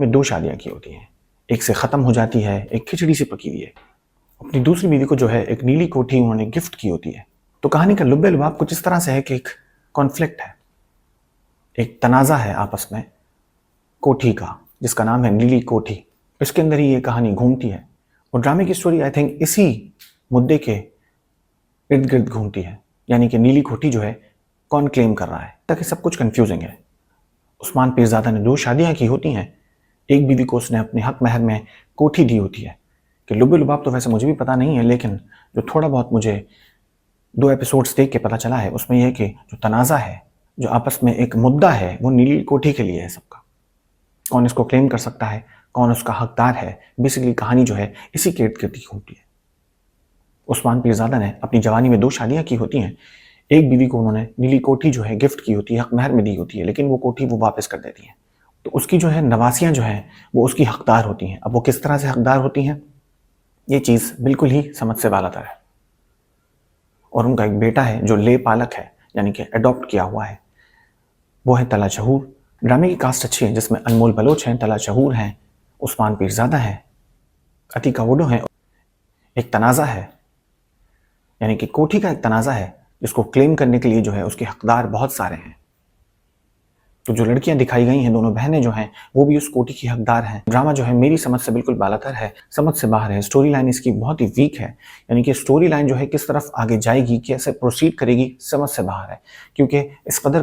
में 2 शादियां की होती हैं, एक से ख़त्म हो जाती है, एक खिचड़ी से पकी हुई है। अपनी दूसरी बीवी को जो है एक नीली कोठी उन्होंने गिफ्ट की होती है। तो कहानी का लुब्बे लुबाब कुछ इस तरह से है कि एक कॉन्फ्लिक्ट है, एक तनाज़ा है आपस में कोठी का, जिसका नाम है नीली कोठी। इसके अंदर ही ये कहानी घूमती है और ड्रामे की स्टोरी आई थिंक इसी मुद्दे के इर्द गिर्द घूमती है, यानी कि नीली कोठी जो है कौन क्लेम कर रहा है, ताकि सब कुछ कंफ्यूजिंग है। उस्मान पीरज़ादा ने 2 शादियां की होती हैं, एक बीवी को उसने अपने हक महर में कोठी दी होती है। कि लुब्बे लुबाब तो वैसे मुझे भी पता नहीं है, लेकिन जो थोड़ा बहुत मुझे 2 एपिसोड्स देख के पता चला है उसमें यह कि जो तनाज़ा है, जो आपस में एक मुद्दा है, वो नीली कोठी के लिए है सबका। कौन इसको क्लेम कर सकता है, कौन उसका हकदार है, बेसिकली कहानी जो है इसी के इर्द गिर्द घूमती है। उस्मान पीरज़ादा ने अपनी जवानी में 2 शादियां की होती हैं, एक बीवी को उन्होंने नीली कोठी जो है गिफ्ट की होती है, हक महर में दी होती है, लेकिन वो कोठी वो वापस कर देती हैं। तो उसकी जो है नवासियां जो हैं वो उसकी हकदार होती हैं। अब वो किस तरह से हकदार होती हैं, ये चीज़ बिल्कुल ही समझ से बालातर है। और उनका एक बेटा है जो ले पालक है, यानी कि अडॉप्ट किया हुआ है, वो है तला शहूर। ड्रामे की कास्ट अच्छी है, जिसमें अनमोल बलोच हैं, तला शहूर हैं, उस्मान पीरज़ादा हैं, अतीका वुडो हैं। एक तनाज़ा है, यानी कि कोठी का एक तनाज़ा है, जिसको क्लेम करने के लिए जो है उसके हकदार बहुत सारे हैं। तो जो लड़कियां दिखाई गई हैं, दोनों बहनें जो हैं, वो भी उस कोठी की हकदार हैं। ड्रामा जो है मेरी समझ से बिल्कुल बालातर है, समझ से बाहर है। स्टोरी लाइन इसकी बहुत ही वीक है, यानी कि स्टोरी लाइन जो है किस तरफ आगे जाएगी, कैसे प्रोसीड करेगी, समझ से बाहर है, क्योंकि इस कदर